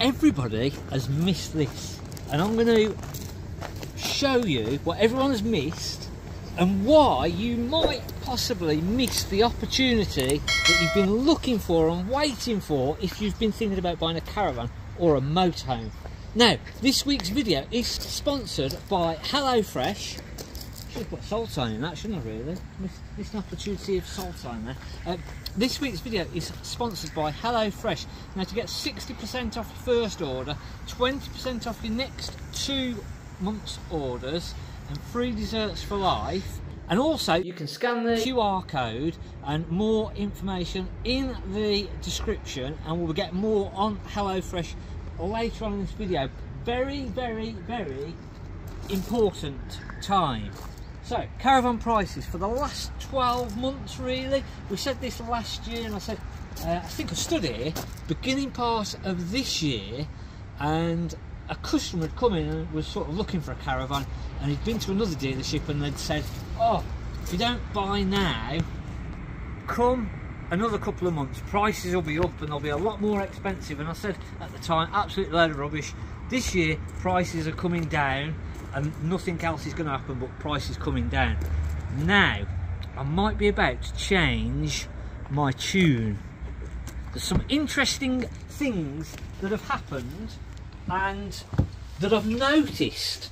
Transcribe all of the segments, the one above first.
everybody has missed this, and I'm going to show you what everyone has missed and why you might possibly miss the opportunity that you've been looking for and waiting for if you've been thinking about buying a caravan or a motorhome. Now, this week's video is sponsored by HelloFresh. Should have put sold sign in that, shouldn't I, really? Missed an opportunity of sold sign there. This week's video is sponsored by HelloFresh. Now, to get 60% off your first order, 20% off your next 2 months' orders, and free desserts for life, and also you can scan the QR code and more information in the description, and we'll get more on HelloFresh later on in this video. Very, very, very important time. So, caravan prices for the last 12 months, really. We said this last year, and I said, I think I stood here beginning part of this year, and a customer had come in and was sort of looking for a caravan, and he'd been to another dealership and they'd said, oh, if you don't buy now, come another couple of months, prices will be up and they'll be a lot more expensive. And I said at the time, absolute load of rubbish. This year prices are coming down and nothing else is going to happen but prices coming down. Now I might be about to change my tune. There's some interesting things that have happened and that I've noticed.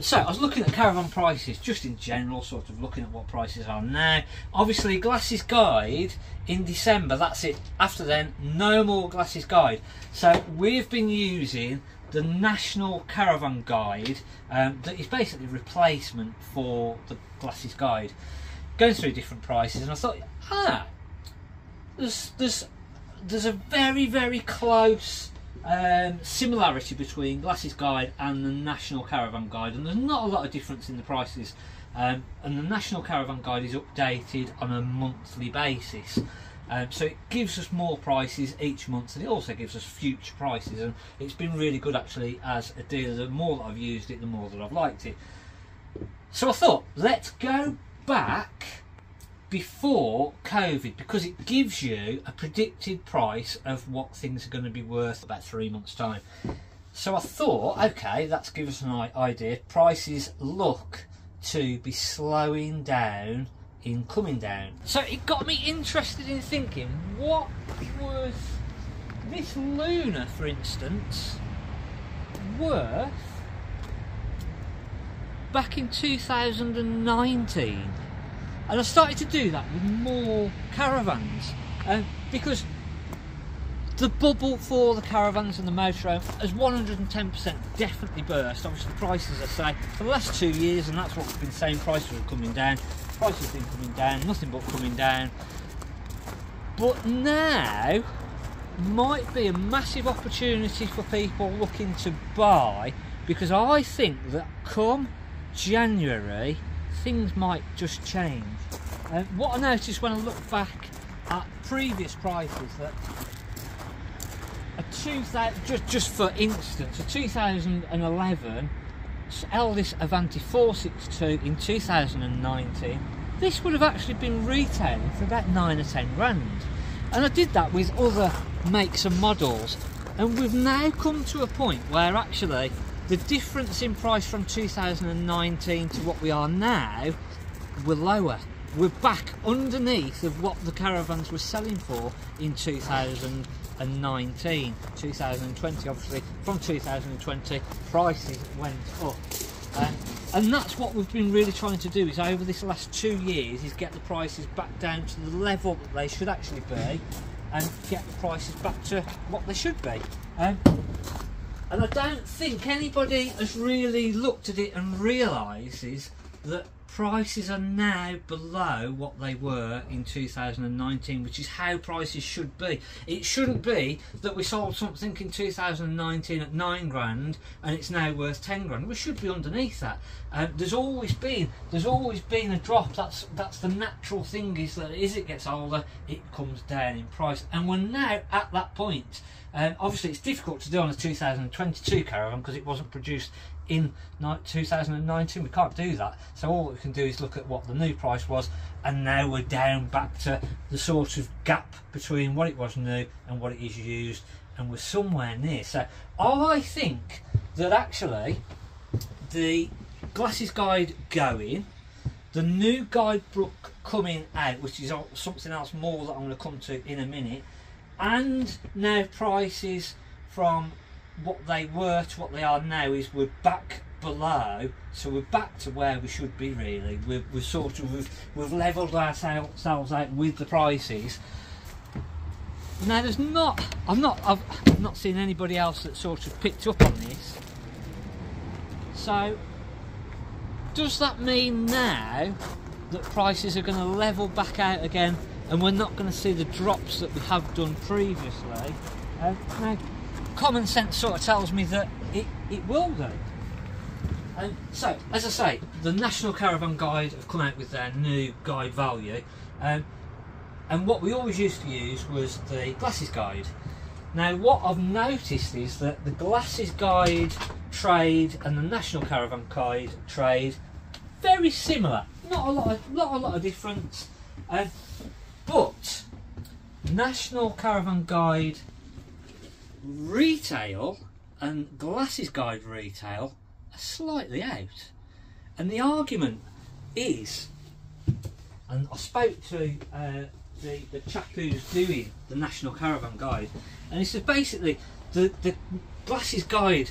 So I was looking at caravan prices just in general, sort of looking at what prices are now. Obviously Glasses Guide in December, that's it. After then, no more Glasses Guide. So we've been using the National Caravan Guide, that is basically a replacement for the Glasses Guide, going through different prices. And I thought, there's a very, very close similarity between Glasses Guide and the National Caravan Guide, and there's not a lot of difference in the prices, and the National Caravan Guide is updated on a monthly basis, so it gives us more prices each month, and it also gives us future prices, and it's been really good actually as a dealer. The more that I've used it, the more that I've liked it. So I thought, let's go back before COVID, because it gives you a predicted price of what things are going to be worth about 3 months' time. So I thought, okay, that's give us an idea. Prices look to be slowing down in coming down. So it got me interested in thinking, what was this Luna, for instance, worth back in 2019? And I started to do that with more caravans, because the bubble for the caravans and the motorhome has 110% definitely burst. Obviously the prices, I say, for the last 2 years, and that's what we've been saying, prices are coming down, prices have been coming down, nothing but coming down. But now might be a massive opportunity for people looking to buy, because I think that come January things might just change. What I noticed when I look back at previous prices, that just for instance, a 2011 Eldis Avanti 462 in 2019, this would have actually been retailing for about 9 or 10 grand. And I did that with other makes and models, and we've now come to a point where actually the difference in price from 2019 to what we are now, we're lower. We're back underneath of what the caravans were selling for in 2019. 2020, obviously, from 2020, prices went up. And that's what we've been really trying to do, is over this last 2 years, is get the prices back down to the level that they should actually be, and get the prices back to what they should be. And I don't think anybody has really looked at it and realises that prices are now below what they were in 2019, which is how prices should be. It shouldn't be that we sold something in 2019 at 9 grand and it's now worth 10 grand. We should be underneath that. There's always been a drop. That's the natural thing, is that as it gets older, it comes down in price, and we're now at that point. Obviously it's difficult to do on a 2022 caravan because it wasn't produced in 2019. We can't do that, so all we can do is look at what the new price was, and now we're down back to the sort of gap between what it was new and what it is used, and we're somewhere near. So I think that actually the Glasses Guide going, the new guidebook coming out, which is something else more that I'm going to come to in a minute, and now prices from what they were to what they are now is we're back below, so we're back to where we should be really. We've levelled ourselves out with the prices. Now I've not seen anybody else that sort of picked up on this. So does that mean now that prices are going to level back out again and we're not going to see the drops that we have done previously? Now common sense sort of tells me that it will do. And so, as I say, the National Caravan Guide have come out with their new guide value, and what we always used to use was the Glasses Guide. Now what I've noticed is that the Glasses Guide trade and the National Caravan Guide trade very similar, not a lot of difference, but National Caravan Guide retail and Glasses Guide retail are slightly out, and the argument is, and I spoke to the chap who's doing the National Caravan Guide, and he says basically the Glasses Guide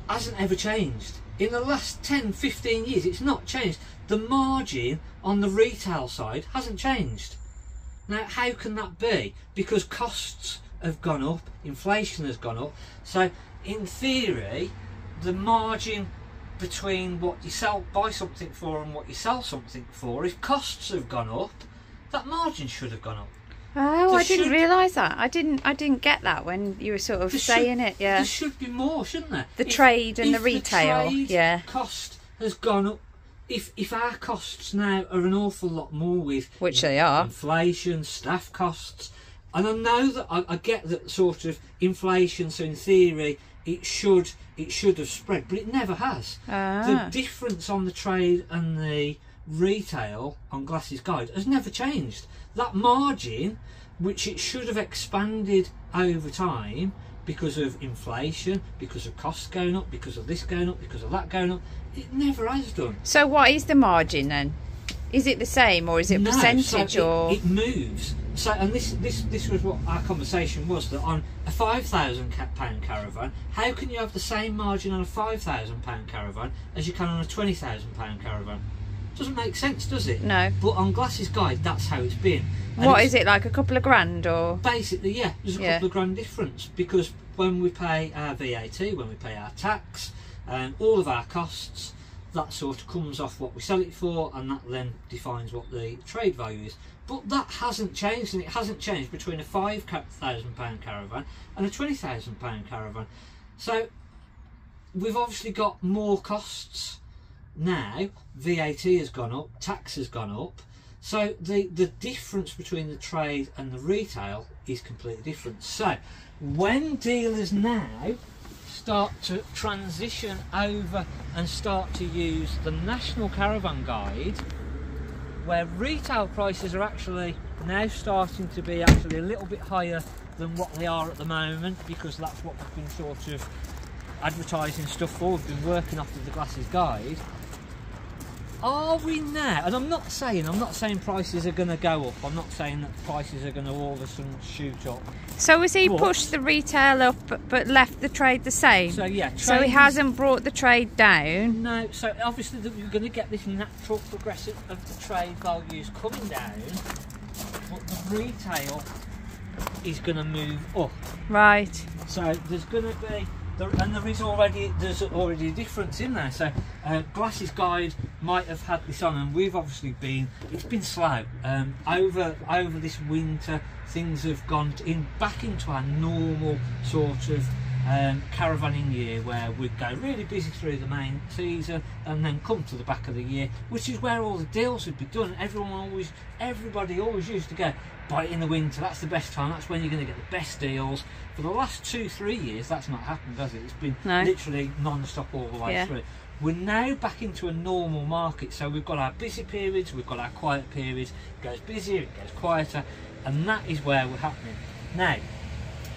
hasn't ever changed in the last 10-15 years. It's not changed. The margin on the retail side hasn't changed. Now how can that be? Because costs have gone up, inflation has gone up, so in theory the margin between what you buy something for and what you sell something for, if costs have gone up, that margin should have gone up. Oh, I didn't realise that. I didn't get that when you were sort of saying it. Yeah, there should be more, shouldn't there? The trade and the retail. The trade yeah, cost has gone up. If our costs now are an awful lot more with which they are, inflation, staff costs, and I know that I get that sort of inflation. So in theory, it should have spread, but it never has. The difference on the trade and the retail on Glasses Guide has never changed. That margin, which it should have expanded over time because of inflation, because of costs going up, because of this going up, because of that going up, it never has done. So what is the margin then? Is it the same, or is it percentage? So it moves. So, and this was what our conversation was, that on a £5,000 caravan, how can you have the same margin on a £5,000 caravan as you can on a £20,000 caravan? Doesn't make sense, does it? No. But on Glasses Guide, that's how it's been. And what is it, like a couple of grand, or? Basically, yeah, there's a couple of grand difference, because when we pay our VAT, when we pay our tax, all of our costs, that sort of comes off what we sell it for, and that then defines what the trade value is. But that hasn't changed, and it hasn't changed between a £5,000 caravan and a £20,000 caravan. So we've obviously got more costs now. VAT has gone up, tax has gone up, so the difference between the trade and the retail is completely different. So when dealers now start to transition over and start to use the National Caravan Guide, where retail prices are actually now starting to be actually a little bit higher than what they are at the moment, because that's what we've been sort of advertising stuff for, we've been working off of the Glasses Guide. Are we now, and I'm not saying prices are going to go up, I'm not saying that prices are going to all of a sudden shoot up. So has he pushed the retail up but left the trade the same? So yeah, so he hasn't brought the trade down? No, so obviously you're going to get this natural progression of the trade values coming down, but the retail is going to move up. Right. So there's going to be, and there's already a difference in there. So Glasses Guide might have had this on, and we've obviously it's been slow over this winter. Things have gone back into our normal sort of caravanning year, where we'd go really busy through the main season and then come to the back of the year, which is where all the deals would be done. Everybody always used to go, buy it in the winter, that's the best time, that's when you're going to get the best deals. For the last 2-3 years that's not happened, has it? It's been literally non-stop all the way through. We're now back into a normal market, so we've got our busy periods, we've got our quiet periods. It goes busier, it goes quieter, and that is where we're happening. Now,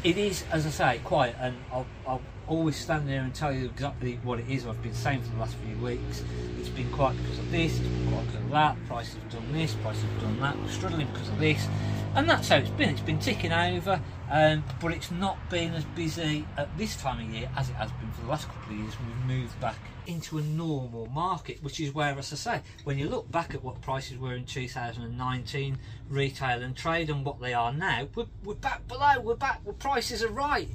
it is, as I say, quiet, and I'll always stand there and tell you exactly what it is. I've been saying for the last few weeks. It's been quiet because of this, it's been quiet because of that, prices have done this, prices have done that, we're struggling because of this, and that's how it's been. It's been ticking over, but it's not been as busy at this time of year as it has been for the last couple of years. We've moved back into a normal market, which is where, as I say, when you look back at what prices were in 2019, retail and trade, and what they are now, we're back below, we're back, well, prices are right.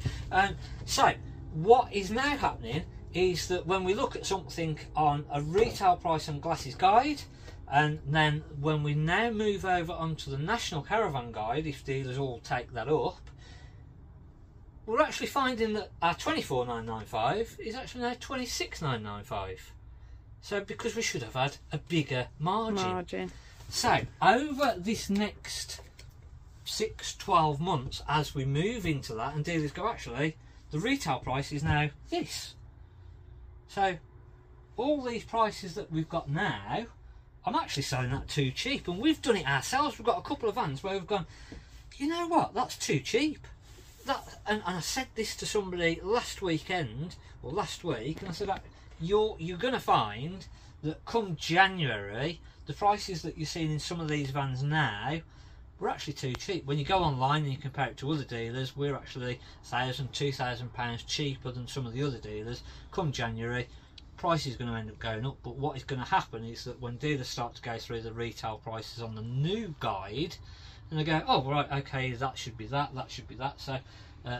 So what is now happening is that when we look at something on a retail price and glasses guide, and then when we now move over onto the national caravan guide, if dealers all take that up, we're actually finding that our 24,995 is actually now 26,995. So because we should have had a bigger margin. So over this next 6-12 months, as we move into that, and dealers go, actually, the retail price is now this. So all these prices that we've got now, I'm actually selling that too cheap, and we've done it ourselves. We've got a couple of vans where we've gone, you know what, that's too cheap. And I said this to somebody last weekend, or last week, and I said, you're going to find that come January, the prices that you're seeing in some of these vans now, we're actually too cheap. When you go online and you compare it to other dealers, we're actually £1,000, £2,000 cheaper than some of the other dealers. Come January, price is going to end up going up, but what is going to happen is that when dealers start to go through the retail prices on the new guide, and they go, oh right, okay, that should be that, that should be that, so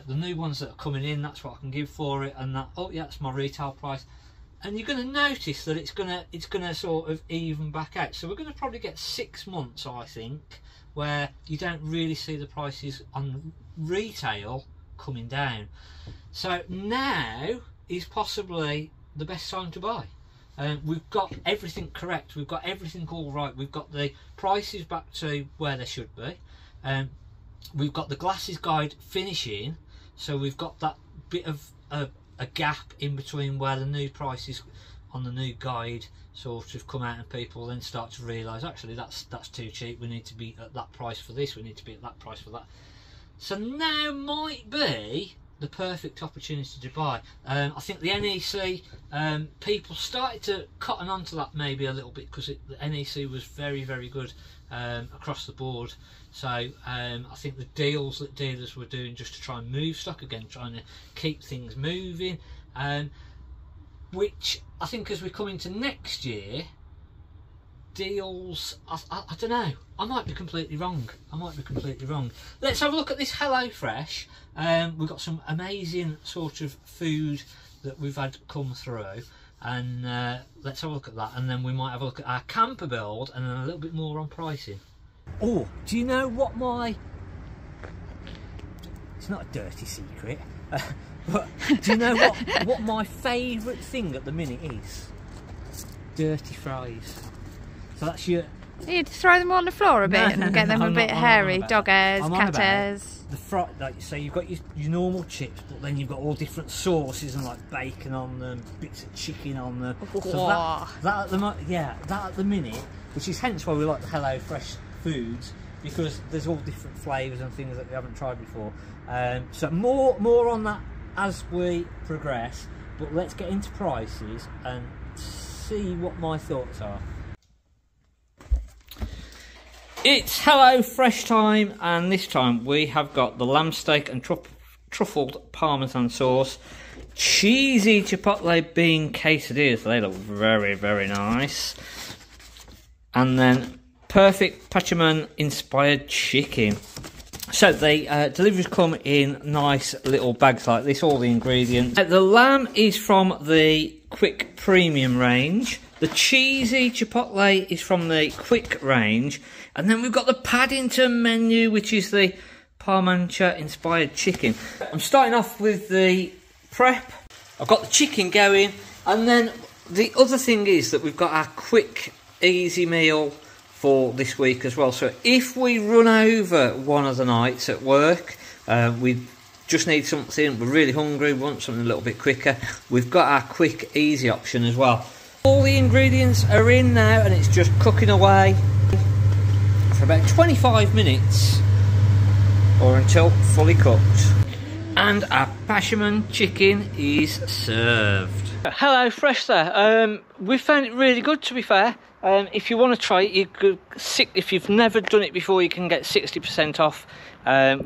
the new ones that are coming in, that's what I can give for it, and that, oh yeah, that's my retail price. And you're going to notice that it's going to sort of even back out. So we're going to probably get 6 months, I think, where you don't really see the prices on retail coming down. So now is possibly the best time to buy. We've got everything correct, we've got everything all right, we've got the prices back to where they should be, we've got the glasses guide finishing, so we've got that bit of a gap in between where the new prices on the new guide sort of come out, and people then start to realise, actually that's too cheap, we need to be at that price for this, we need to be at that price for that. So now might be the perfect opportunity to buy. I think the NEC, people started to cotton onto that maybe a little bit, because the NEC was very, very good across the board. So I think the deals that dealers were doing just to try and move stock again, trying to keep things moving, which I think as we come into next year, deals, I don't know, I might be completely wrong, Let's have a look at this HelloFresh. We've got some amazing sort of food that we've had come through, and let's have a look at that, and then we might have a look at our camper build, and then a little bit more on pricing. Oh, do you know what it's not a dirty secret, but do you know what my favourite thing at the minute is? Dirty fries. So that's your... You'd throw them on the floor a bit and get them a bit hairy. Dog hairs, cat hairs. The like, so you've got your normal chips, but then you've got all different sauces and like bacon on them, bits of chicken on them. So that at the minute, which is hence why we like the HelloFresh foods, because there's all different flavours and things that we haven't tried before. So more on that as we progress, but let's get into prices and see what my thoughts are. It's HelloFresh time, and this time we have got the lamb steak and truffled parmesan sauce, cheesy chipotle bean quesadillas, they look very, very nice, and then perfect Pachamon inspired chicken. So the deliveries come in nice little bags like this, all the ingredients. The lamb is from the Quick Premium range, the cheesy chipotle is from the Quick range, and then we've got the Paddington menu, which is the Parmancha inspired chicken. I'm starting off with the prep. I've got the chicken going, and then the other thing is that we've got our quick easy meal for this week as well. So if we run over one of the nights at work, we just need something, we're really hungry, we want something a little bit quicker, we've got our quick easy option as well. All the ingredients are in now, and it's just cooking away for about 25 minutes or until fully cooked. And our Pashaman chicken is served. Hello Fresh there. We found it really good, to be fair. If you want to try it, you could, if you've never done it before, you can get 60% off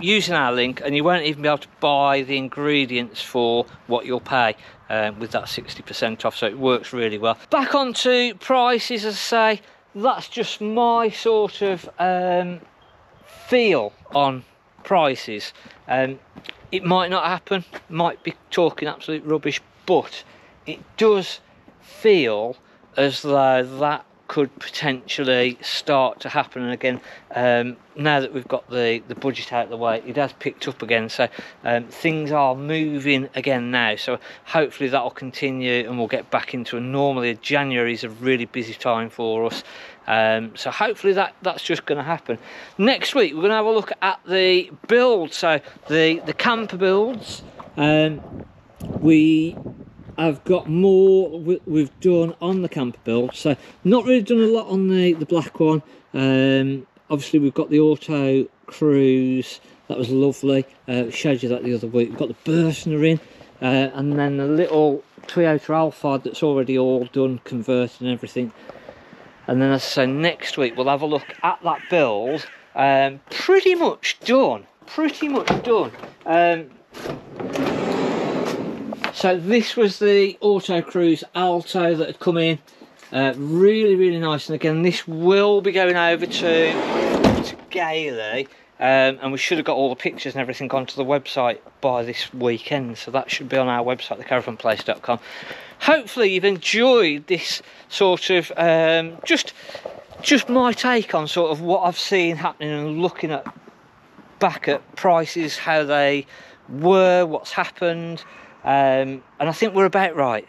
using our link, and you won't even be able to buy the ingredients for what you'll pay with that 60% off, so it works really well. Back onto prices, as I say, that's just my sort of feel on prices. It might not happen, might be talking absolute rubbish, but it does feel as though that could potentially start to happen. And again, now that we've got the budget out of the way, it has picked up again, so things are moving again now, so hopefully that'll continue and we'll get back into a normally January is a really busy time for us. So hopefully that's just going to happen. Next week we're going to have a look at the build, so the camper builds. We have got more we've done on the camper build, so not really done a lot on the black one. Obviously we've got the auto cruise, that was lovely. Showed you that the other week. We've got the Bursner in, and then the little Toyota Alphard that's already all done, converted and everything. And then, as I say, next week we'll have a look at that build. Pretty much done. So this was the Auto Cruise Alto that had come in. Really nice. And again, this will be going over to Gailey. And we should have got all the pictures and everything onto the website by this weekend. So that should be on our website, thecaravanplace.com. Hopefully you've enjoyed this sort of just my take on sort of what I've seen happening and looking at back at prices, how they were, what's happened. And I think we're about right.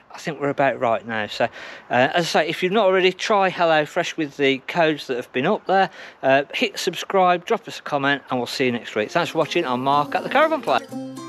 Now. So as I say, if you've not already, try HelloFresh with the codes that have been up there. Hit subscribe, drop us a comment, and we'll see you next week. Thanks for watching. I'm Mark at the Caravan Place.